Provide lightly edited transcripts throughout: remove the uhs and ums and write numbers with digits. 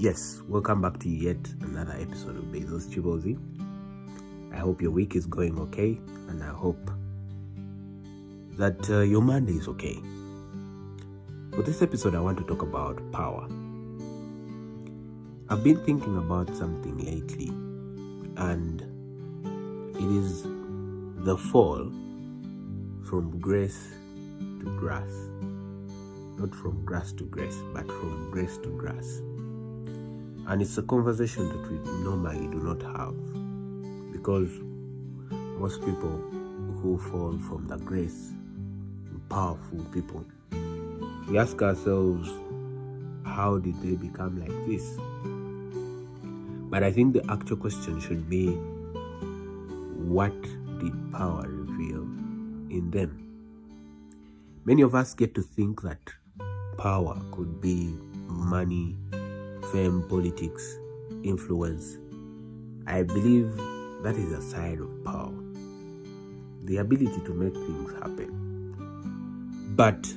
Yes, welcome back to yet another episode of Bezos Chibozi. I hope your week is going okay, and I hope that your Monday is okay. For this episode, I want to talk about power. I've been thinking about something lately, and it is the fall from grace to grass. Not from grass to grace, but from grace to grass. And it's a conversation that we normally do not have, because most people who fall from the grace, powerful people, we ask ourselves, how did they become like this? But I think the actual question should be, what did power reveal in them? Many of us get to think that power could be money, fame, politics, influence. I believe that is a side of power, the ability to make things happen. But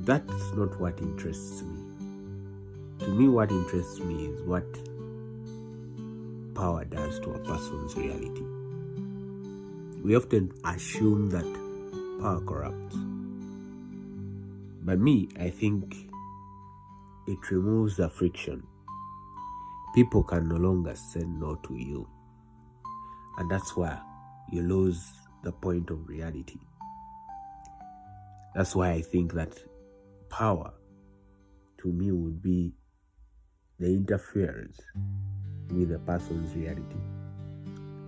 that's not what interests me. To me, what interests me is what power does to a person's reality. We often assume that power corrupts. But me, I think it removes the friction. People can no longer say no to you. And that's why you lose the point of reality. That's why I think that power, to me, would be the interference with a person's reality.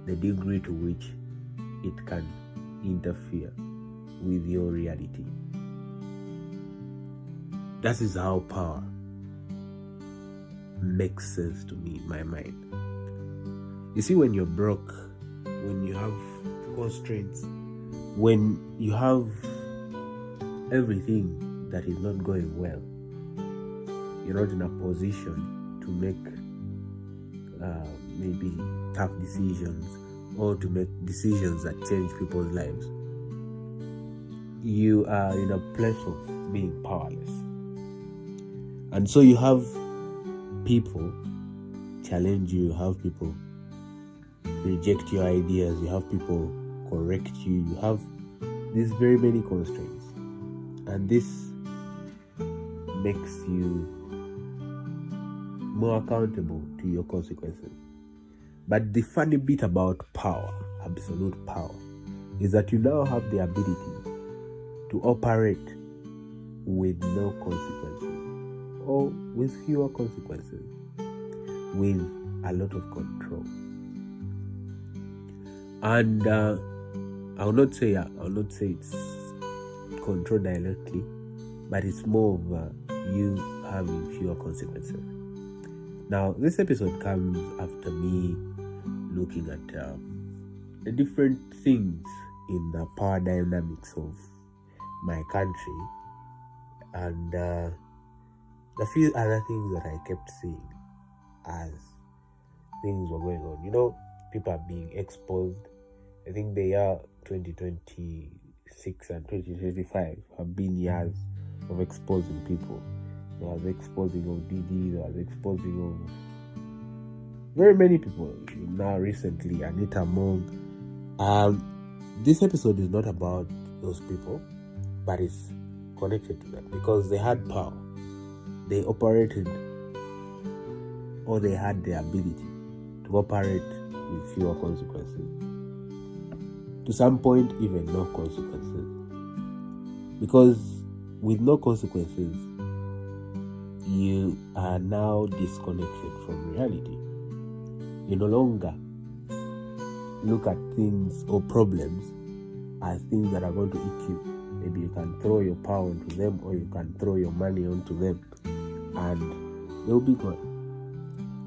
The degree to which it can interfere with your reality. That is how power makes sense to me in my mind. You see, when you're broke, when you have constraints, when you have everything that is not going well, you're not in a position to make maybe tough decisions or to make decisions that change people's lives. You are in a place of being powerless. And so you have people challenge you, you have people reject your ideas, you have people correct you, you have these very many constraints. And this makes you more accountable to your consequences. But the funny bit about power, absolute power, is that you now have the ability to operate with no consequences, or with fewer consequences, with a lot of control. And I will not say it's control directly, but it's more of you having fewer consequences. Now, this episode comes after me looking at the different things in the power dynamics of my country, and the few other things that I kept seeing as things were going on. People are being exposed. I think the year 2026 and 2025 have been years of exposing people. There was exposing of Didi, there was exposing of very many people. Now recently, Anita Mong. This episode is not about those people, but it's connected to them because they had power. They operated, or they had the ability to operate with fewer consequences. To some point, even no consequences. Because with no consequences, you are now disconnected from reality. You no longer look at things or problems as things that are going to eat you. Maybe you can throw your power onto them, or you can throw your money onto them, and they'll be gone.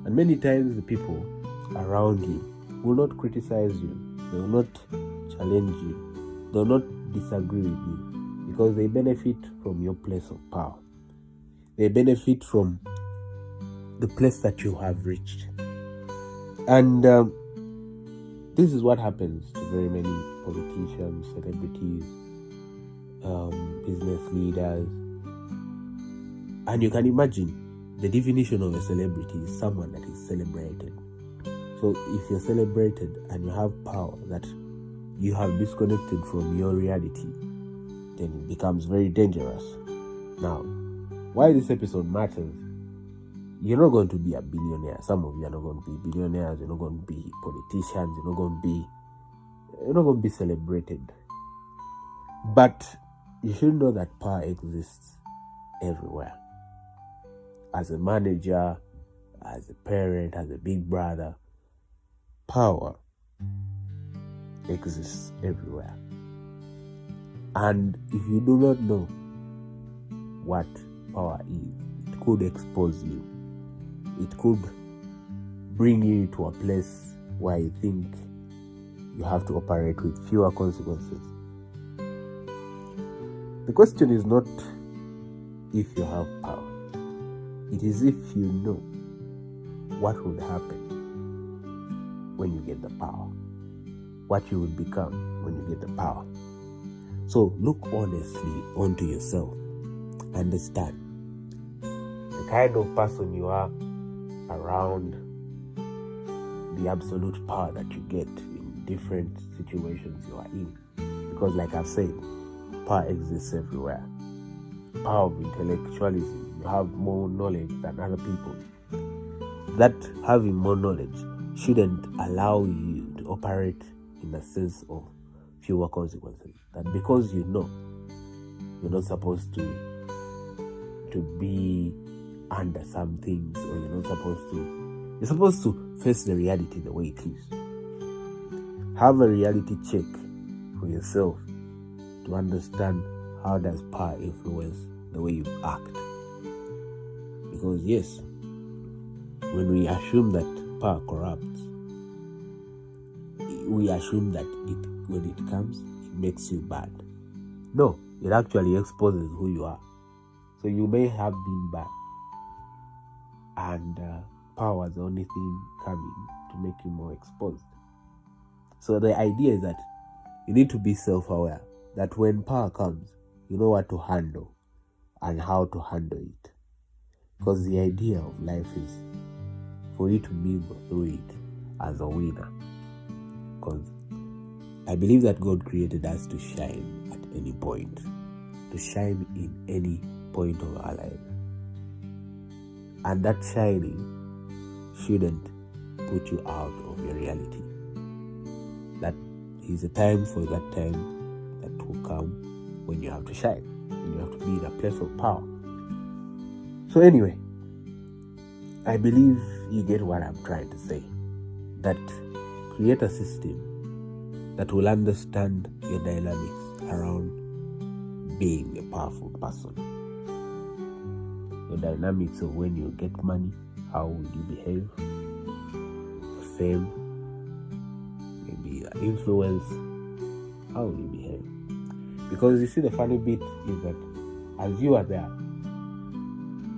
And many times the people around you will not criticize you, they will not challenge you, they will not disagree with you, because they benefit from your place of power. They benefit from the place that you have reached. And this is what happens to very many politicians, celebrities, business leaders. And you can imagine the definition of a celebrity is someone that is celebrated. So if you're celebrated and you have power that you have disconnected from your reality, then it becomes very dangerous. Now, why this episode matters, you're not going to be a billionaire. Some of you are not going to be billionaires. You're not going to be politicians. You're not going to be celebrated. But you should know that power exists everywhere. As a manager, as a parent, as a big brother, power exists everywhere. And if you do not know what power is, it could expose you. It could bring you to a place where you think you have to operate with fewer consequences. The question is not if you have power. It is if you know what would happen when you get the power. What you will become when you get the power. So look honestly onto yourself. Understand the kind of person you are around the absolute power that you get in different situations you are in. Because like I've said, power exists everywhere. Power of intellectualism. You have more knowledge than other people. That having more knowledge shouldn't allow you to operate in a sense of fewer consequences. That because you know you're not supposed to be under some things, or you're supposed to face the reality the way it is. Have a reality check for yourself to understand how does power influence the way you act. Because yes, when we assume that power corrupts, we assume that when it comes, it makes you bad. No, it actually exposes who you are. So you may have been bad, and power is the only thing coming to make you more exposed. So the idea is that you need to be self-aware, that when power comes, you know what to handle and how to handle it. Because the idea of life is for you to mingle through it as a winner. Because I believe that God created us to shine at any point, to shine in any point of our life. And that shining shouldn't put you out of your reality. That is a time for that time that will come when you have to shine, when you have to be in a place of power. So anyway, I believe you get what I'm trying to say. That create a system that will understand your dynamics around being a powerful person. The dynamics of when you get money, how will you behave, the fame, maybe the influence, how will you behave? Because you see, the funny bit is that as you are there,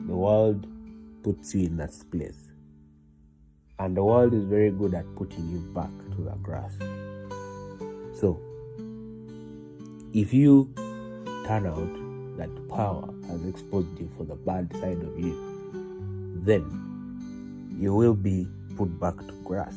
the world puts you in that place. And the world is very good at putting you back to the grass. So, if you turn out that power has exposed you for the bad side of you, then you will be put back to grass.